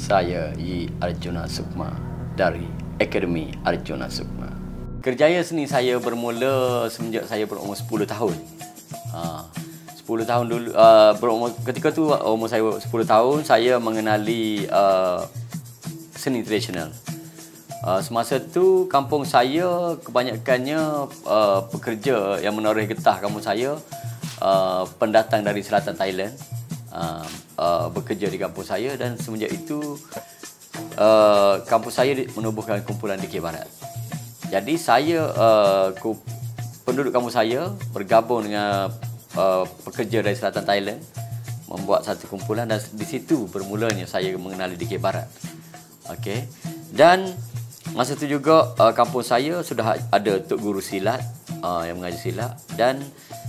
Saya I. Arjuna Sukma dari Akademi Arjuna Sukma. Kerjaya seni saya bermula semenjak saya berumur 10 tahun. 10 tahun dulu, ketika tu umur saya 10 tahun, saya mengenali seni tradisional. Semasa tu kampung saya kebanyakannya pekerja yang menoreh getah kampung saya pendatang dari selatan Thailand, bekerja di kampung saya, dan semenjak itu kampung saya menubuhkan kumpulan DK Barat. Jadi saya penduduk kampung saya bergabung dengan pekerja dari selatan Thailand membuat satu kumpulan, dan di situ bermulanya saya mengenali DK Barat. Okey. Dan masa itu juga kampung saya sudah ada tok guru silat yang mengajar silat, dan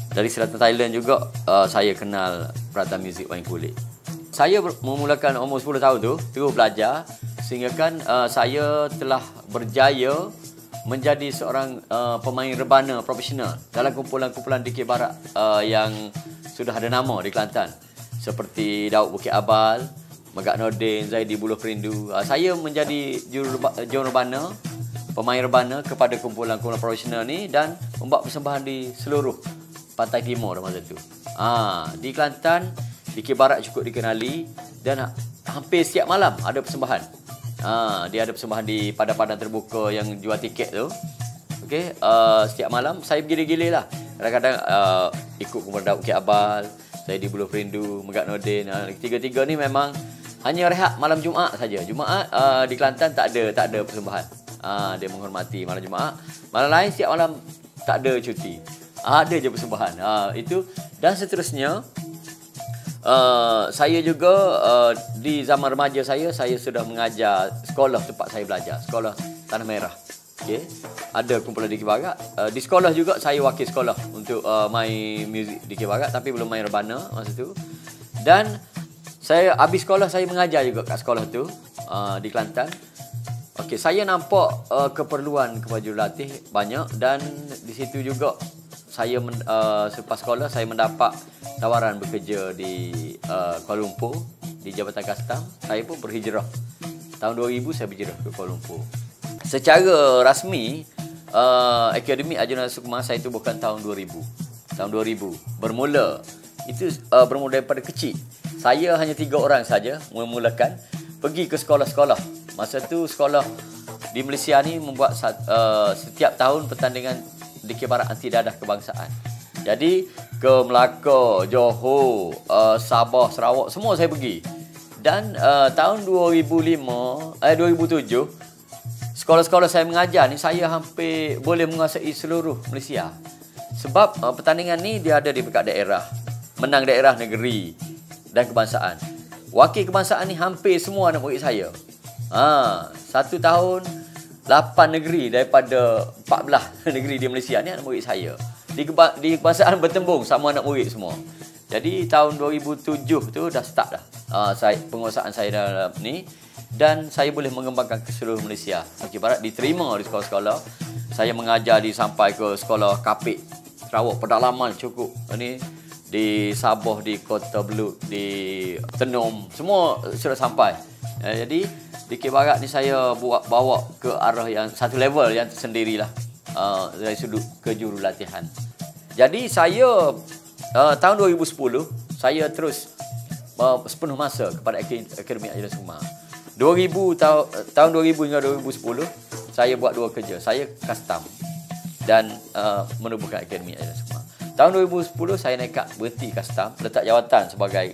dari selatan Thailand juga saya kenal peralatan muzik wayang kulit. Saya memulakan umur 10 tahun tu terus belajar sehingga kan saya telah berjaya menjadi seorang pemain rebana profesional dalam kumpulan-kumpulan DK Barat yang sudah ada nama di Kelantan, seperti Daud Bukit Abal, Megak Nordin, Zaidi Buluh Perindu. Saya menjadi juru rebana, pemain rebana kepada kumpulan-kumpulan profesional ni, dan membuat persembahan di seluruh pantai timur masa tu. Di Kelantan, DK Barat cukup dikenali, dan hampir setiap malam ada persembahan. Dia ada persembahan di padang-padang terbuka yang jual tiket tu. Okey, setiap malam saya bergilir-gilir lah. Kadang-kadang ikut kumpulan Daud Bukit Abal, Zaidi Buluh Perindu, Megak Nordin. Tiga-tiga ni memang hanya rehat malam Jumaat saja. Jumaat di Kelantan tak ada persembahan. Dia menghormati malam Jumaat. Malam lain setiap malam tak ada cuti. Ada je persembahan. Itu, dan seterusnya. Saya juga di zaman remaja saya sudah mengajar sekolah tempat saya belajar, sekolah Tanah Merah. Okey, ada kumpulan DK Barat. Di sekolah juga saya wakil sekolah untuk main muzik DK Barat, tapi belum main rebana masa tu. Dan saya habis sekolah saya mengajar juga kat sekolah tu di Kelantan. Okey, saya nampak keperluan kepada jurulatih banyak, dan di situ juga saya selepas sekolah saya mendapat tawaran bekerja di Kuala Lumpur di Jabatan Kastam. Saya pun berhijrah. Tahun 2000 saya berhijrah ke Kuala Lumpur. Secara rasmi Akademi Arjuna Sukma saya tubuhkan tahun 2000. Tahun 2000 bermula. Itu bermula daripada kecil. Saya hanya 3 orang saja memulakan pergi ke sekolah-sekolah. Masa tu sekolah di Malaysia ni membuat setiap tahun pertandingan DK Barat anti dadah kebangsaan. Jadi ke Melaka, Johor, Sabah, Sarawak, semua saya pergi. Dan tahun 2007 sekolah-sekolah saya mengajar ni, saya hampir boleh menguasai seluruh Malaysia. Sebab pertandingan ni dia ada di dekat daerah, menang daerah, negeri dan kebangsaan. Wakil kebangsaan ni hampir semua anak murid saya. Satu tahun 8 negeri daripada 14 negeri di Malaysia ni anak murid saya. Di kebangsaan bertembung sama anak murid semua. Jadi tahun 2007 tu dah start dah penguasaan saya dalam ni, dan saya boleh mengembangkan ke seluruh Malaysia. DK Barat diterima di sekolah-sekolah. Saya mengajar sampai ke sekolah Kapit, Sarawak, pedalaman cukup. Ini di Sabah, di Kota Belud, di Tenom, semua sudah sampai. Jadi DK Barat ni saya bawa ke arah yang satu level yang tersendirilah dari sudut kejurulatihan. Jadi saya tahun 2010 saya terus sepenuh masa kepada Akademi Arjuna Sukma. Tahun 2000 hingga 2010 saya buat 2 kerja. Saya custom dan menubuhkan Akademi Arjuna Sukma. Tahun 2010 saya nekat berhenti custom, letak jawatan sebagai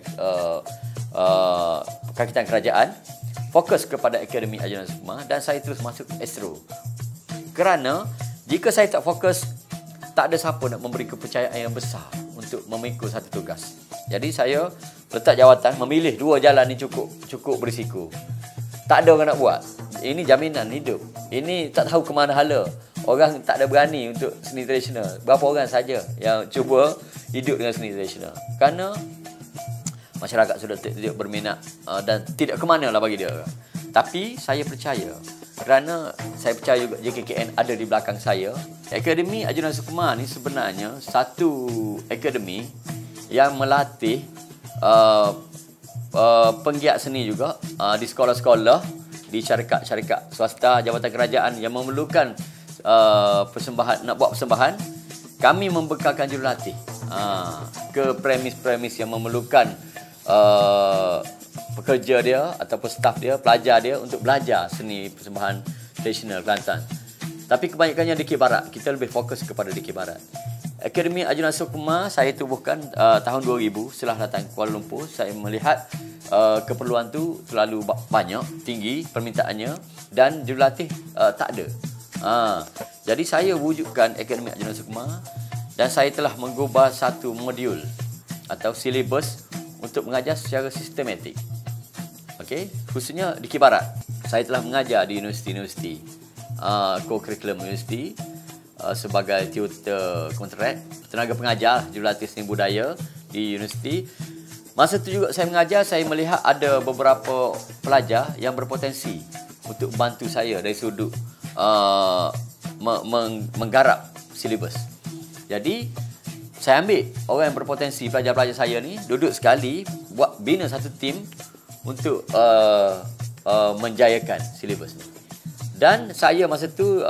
kakitan kerajaan, fokus kepada Akademi Arjuna Sukma, dan saya terus masuk Astro. Kerana jika saya tak fokus, tak ada siapa nak memberi kepercayaan yang besar untuk memikul satu tugas. Jadi saya letak jawatan, memilih 2 jalan ni cukup berisiko. Tak ada orang nak buat. Ini jaminan hidup. Ini tak tahu ke mana hala. Orang tak ada berani untuk seni tradisional. Berapa orang saja yang cuba hidup dengan seni tradisional. Kerana masyarakat sudah tidak berminat dan tidak ke mana lah bagi dia. Tapi saya percaya, kerana saya percaya juga JKKN ada di belakang saya. Akademi Arjuna Sukma ni sebenarnya satu akademi yang melatih penggiat seni juga di sekolah-sekolah, di syarikat-syarikat swasta, jabatan kerajaan yang memerlukan persembahan, nak buat persembahan, kami membekalkan jurulatih ke premis-premis yang memerlukan pekerja dia ataupun staf dia, pelajar dia untuk belajar seni persembahan tradisional Kelantan. Tapi kebanyakannya Dikir Barat. Kita lebih fokus kepada Dikir Barat. Akademi Arjuna Sukma saya tubuhkan tahun 2000 setelah datang Kuala Lumpur. Saya melihat keperluan tu terlalu banyak, tinggi permintaannya dan jurulatih tak ada. Jadi saya wujudkan Akademi Arjuna Sukma dan saya telah menggubah satu modul atau silibus untuk mengajar secara sistematik. Okey, khususnya Dikir Barat. Saya telah mengajar di universiti-universiti, co-curriculum universiti, sebagai tutor kontrak, tenaga pengajar jurulatih seni budaya di universiti. Masa itu juga saya mengajar, saya melihat ada beberapa pelajar yang berpotensi untuk bantu saya dari sudut menggarap silibus. Jadi saya ambil orang yang berpotensi, pelajar-pelajar saya ni duduk sekali, buat bina satu tim untuk menjayakan silibus ni. Dan saya masa tu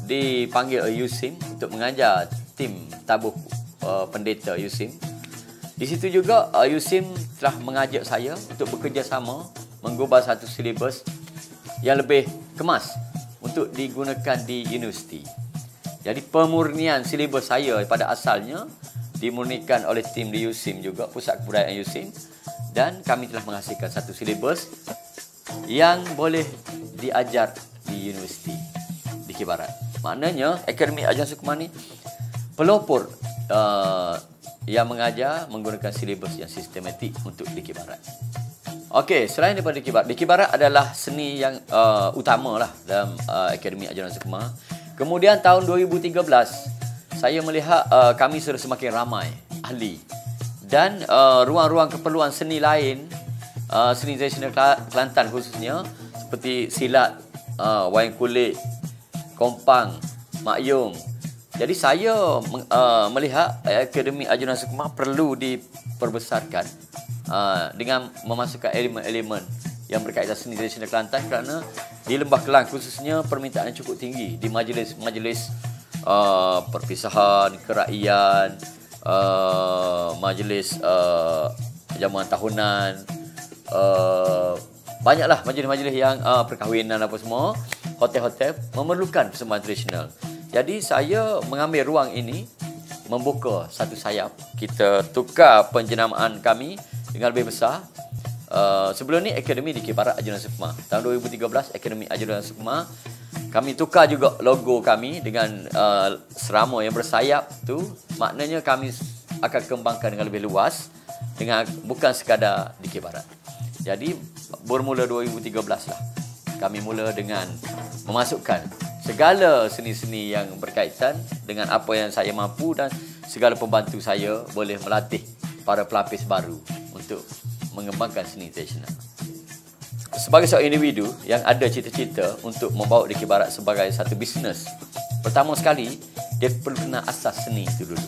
dipanggil USIM untuk mengajar tim tabuh pendeta USIM. Di situ juga USIM telah mengajak saya untuk bekerjasama menggubah satu silibus yang lebih kemas untuk digunakan di universiti. Jadi pemurnian silibus saya pada asalnya dimurnikan oleh tim di USIM juga, Pusat Kebudayaan USIM, dan kami telah menghasilkan satu silibus yang boleh diajar di universiti Dikir Barat. Maknanya Akademi Arjuna Sukma ni pelopor yang mengajar menggunakan silibus yang sistematik untuk Dikir Barat. Okey, selain daripada Dikir Barat adalah seni yang utama lah dalam Akademi Arjuna Sukma. Kemudian tahun 2013 saya melihat kami sudah semakin ramai ahli dan ruang-ruang keperluan seni lain, seni tradisional Kelantan khususnya seperti silat, wayang kulit, kompang, makyung. Jadi saya melihat Akademi Arjuna Sukma perlu diperbesarkan dengan memasukkan elemen-elemen yang berkaitan seni tradisional Kelantan, kerana di Lembah Kelang khususnya permintaan cukup tinggi di majlis-majlis perpisahan, keraiyaan, majlis jamuan tahunan, banyaklah majlis-majlis yang perkahwinan apa semua, hotel-hotel memerlukan persembahan tradisional. Jadi saya mengambil ruang ini, membuka satu sayap. Kita tukar penjenamaan kami dengan lebih besar. Sebelum ni Akademi Dikir Barat Arjuna Sukma. Tahun 2013 Akademi Arjuna Sukma. Kami tukar juga logo kami dengan serama yang bersayap tu. Maknanya kami akan kembangkan dengan lebih luas, dengan bukan sekadar Dikir Barat. Jadi bermula 2013 lah. Kami mula dengan memasukkan segala seni-seni yang berkaitan dengan apa yang saya mampu, dan segala pembantu saya boleh melatih para pelapis baru untuk mengembangkan seni tradisional. Sebagai seorang individu yang ada cita-cita untuk membawa Dikir Barat sebagai satu bisnes, pertama sekali dia perlu kenal asas seni itu dulu.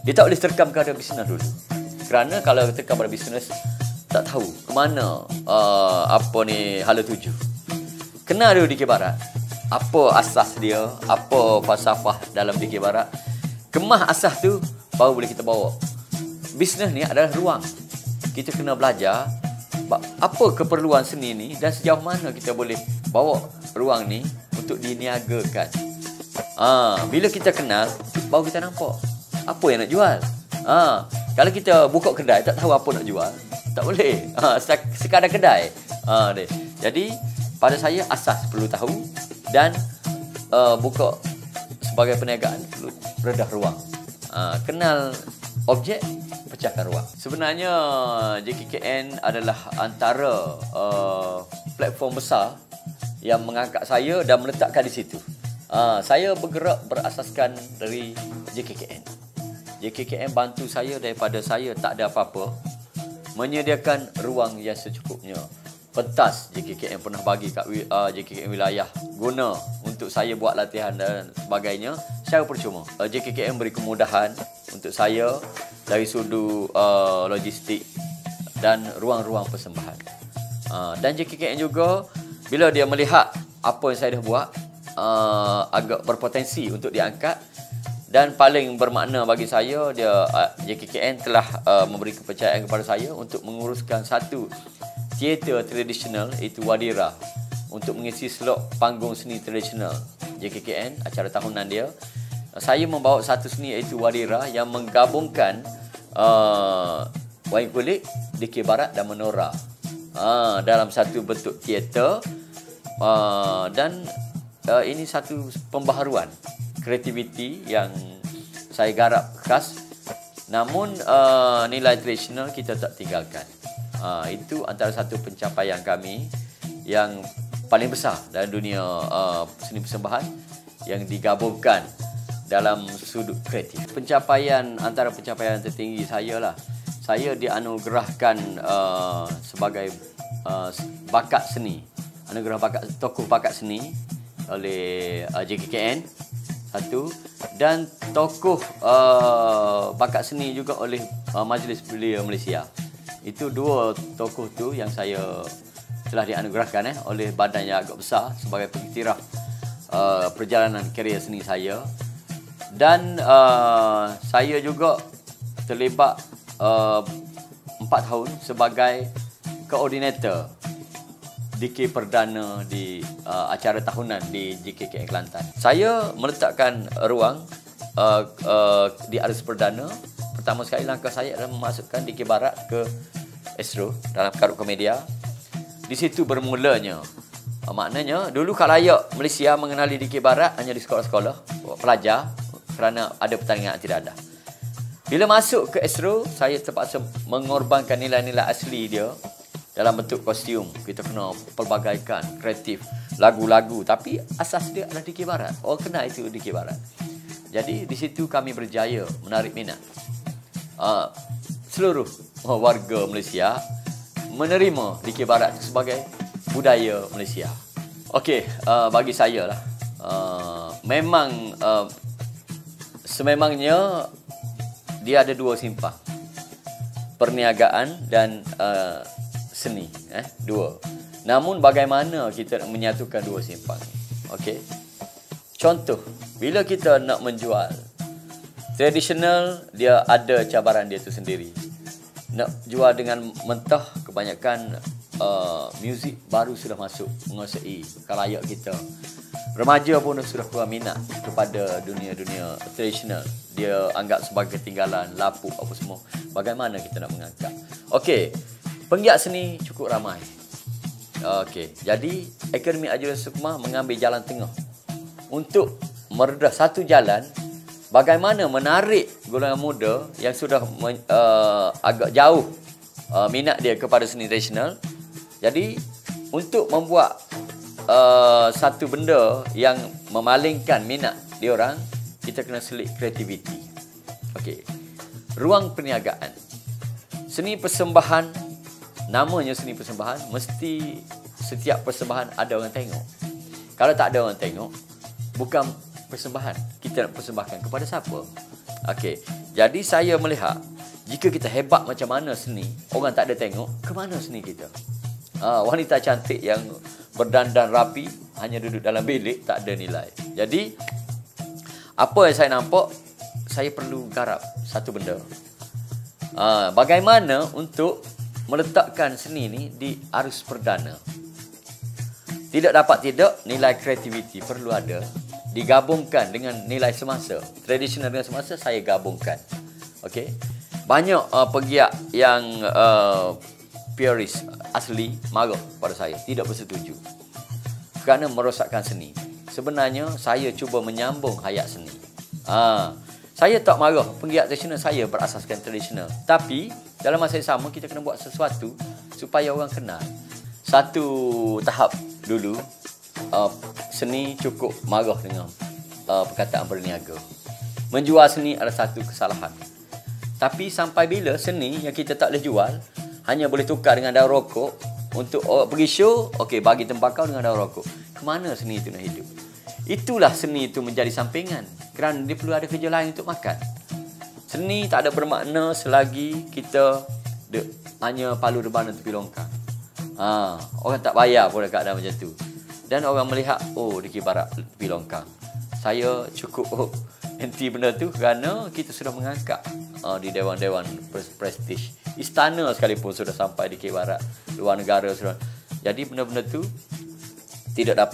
Dia tak boleh terkam kepada bisnes dulu. Kerana kalau terkam pada bisnes, tak tahu ke mana apa ni hala tuju. Kenal dulu Dikir Barat. Apa asas dia, apa falsafah dalam Dikir Barat. Kemah asas tu baru boleh kita bawa. Bisnes ni adalah ruang. Kita kena belajar apa keperluan seni ni dan sejauh mana kita boleh bawa ruang ni untuk diniagakan. Bila kita kenal, baru kita nampak apa yang nak jual. Kalau kita buka kedai tak tahu apa nak jual, tak boleh. Sekadar kedai. Jadi pada saya asas perlu tahu, dan buka sebagai perniagaan perlu redah ruang. Kenal objek, pecahkan ruang. Sebenarnya JKKN adalah antara platform besar yang mengangkat saya dan meletakkan di situ. Saya bergerak berasaskan dari JKKN. JKKN bantu saya daripada saya tak ada apa-apa, menyediakan ruang yang secukupnya. Pentas JKKN pernah bagi kat JKKN wilayah guna untuk saya buat latihan dan sebagainya secara percuma. JKKN beri kemudahan untuk saya dari sudut logistik, dan ruang-ruang persembahan. Dan JKKN juga, bila dia melihat apa yang saya dah buat, agak berpotensi untuk diangkat, dan paling bermakna bagi saya, JKKN telah memberi kepercayaan kepada saya untuk menguruskan satu teater tradisional, iaitu Wadira, untuk mengisi slot panggung seni tradisional JKKN, acara tahunan dia. Saya membawa satu seni, iaitu Wadira, yang menggabungkan wayang kulit, dikir barat dan menora dalam satu bentuk teater. Dan ini satu pembaharuan kreativiti yang saya garap khas, namun nilai tradisional kita tak tinggalkan. Itu antara satu pencapaian kami yang paling besar dalam dunia seni persembahan yang digabungkan dalam sudut kreatif. Antara pencapaian tertinggi saya lah, saya dianugerahkan sebagai bakat seni, anugerah tokoh bakat seni oleh JKKN satu, dan tokoh bakat seni juga oleh Majlis Belia Malaysia. Itu dua tokoh tu yang saya telah dianugerahkan oleh badan yang agak besar sebagai pengiktiraf perjalanan karier seni saya. Dan saya juga terlibat 4 tahun sebagai koordinator dikir perdana di acara tahunan di JKKN Kelantan. Saya meletakkan ruang di arus perdana. Pertama sekali langkah saya adalah memasukkan dikir barat ke Astro dalam karut komedia. Di situ bermulanya. Maknanya dulu khalayak Malaysia mengenali dikir barat hanya di sekolah-sekolah pelajar, kerana ada pertandingan yang tidak ada. Bila masuk ke Astro, saya terpaksa mengorbankan nilai-nilai asli dia dalam bentuk kostum. Kita kena pelbagaikan, kreatif, lagu-lagu, tapi asas dia adalah dikir barat. Orang kenal itu dikir barat. Jadi di situ kami berjaya menarik minat seluruh warga Malaysia menerima dikir barat sebagai budaya Malaysia. Okey, bagi saya lah, memang sememangnya dia ada dua simpang, perniagaan dan seni, dua. Namun bagaimana kita nak menyatukan dua simpang ni? Okey. Contoh, bila kita nak menjual tradisional, dia ada cabaran dia tu sendiri. Nak jual dengan mentah, kebanyakan muzik baru sudah masuk menguasai khalayak kita. Remaja pun sudah kurang minat kepada dunia-dunia tradisional. Dia anggap sebagai ketinggalan, lapuk apa semua. Bagaimana kita nak mengangkat? Okey, penggiat seni cukup ramai. Okey, jadi Akademi Arjuna Sukma mengambil jalan tengah untuk meredah satu jalan bagaimana menarik golongan muda yang sudah agak jauh minat dia kepada seni tradisional. Jadi untuk membuat satu benda yang memalingkan minat diorang, kita kena selit kreativiti. Okey. Ruang perniagaan. Seni persembahan, namanya seni persembahan, mesti setiap persembahan ada orang tengok. Kalau tak ada orang tengok, bukan persembahan. Kita nak persembahkan kepada siapa? Okey. Jadi saya melihat, jika kita hebat macam mana seni, orang tak ada tengok, ke mana seni kita? Wanita cantik yang berdandan rapi hanya duduk dalam bilik, tak ada nilai. Jadi apa yang saya nampak, saya perlu garap satu benda. Bagaimana untuk meletakkan seni ni di arus perdana. Tidak dapat tidak, nilai kreativiti perlu ada, digabungkan dengan nilai semasa. Tradisional dengan semasa saya gabungkan. Okey. Banyak pegiat yang purist asli marah pada saya, tidak bersetuju kerana merosakkan seni. Sebenarnya saya cuba menyambung hayat seni. Saya tak marah penggiat tradisional saya berasaskan tradisional, tapi dalam masa yang sama kita kena buat sesuatu supaya orang kenal. Satu tahap dulu seni cukup marah dengan perkataan berniaga. Menjual seni adalah satu kesalahan. Tapi sampai bila seni yang kita tak boleh jual hanya boleh tukar dengan daun rokok untuk pergi show, okey, bagi tembakau dengan daun rokok. Kemana seni itu nak hidup? Itulah seni itu menjadi sampingan kerana dia perlu ada kerja lain untuk makan. Seni tak ada bermakna selagi kita hanya palu rebana tepi longkang. Orang tak bayar pun keadaan macam tu. Dan orang melihat, oh Dikir Barat tepi longkang. Saya cukup henti benda tu kerana kita sudah mengangkat di dewan-dewan prestige. Istana sekalipun sudah sampai Dikir Barat, luar negara sudah. Jadi benda-benda tu tidak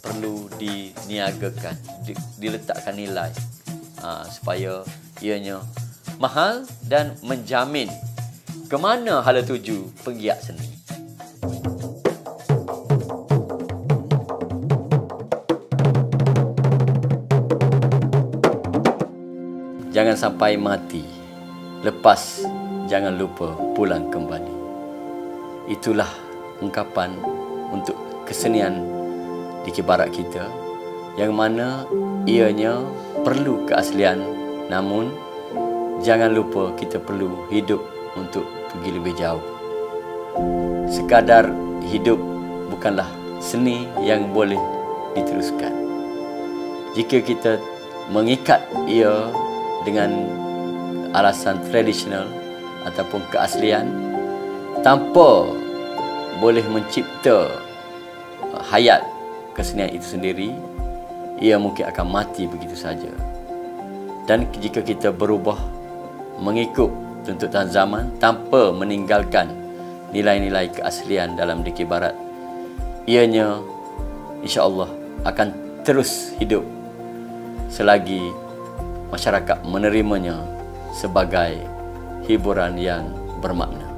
perlu diniagakan, diletakkan nilai supaya ianya mahal dan menjamin ke mana hala tuju penggiat seni. Jangan sampai mati, lepas jangan lupa pulang kembali. Itulah ungkapan untuk kesenian Dikir Barat kita, yang mana ianya perlu keaslian, namun jangan lupa kita perlu hidup untuk pergi lebih jauh. Sekadar hidup bukanlah seni yang boleh diteruskan. Jika kita mengikat ia dengan alasan tradisional ataupun keaslian, tanpa boleh mencipta hayat kesenian itu sendiri, ia mungkin akan mati begitu saja. Dan jika kita berubah mengikut tuntutan zaman tanpa meninggalkan nilai-nilai keaslian dalam Dikir Barat, ianya insya-Allah akan terus hidup selagi masyarakat menerimanya sebagai hiburan yang bermakna.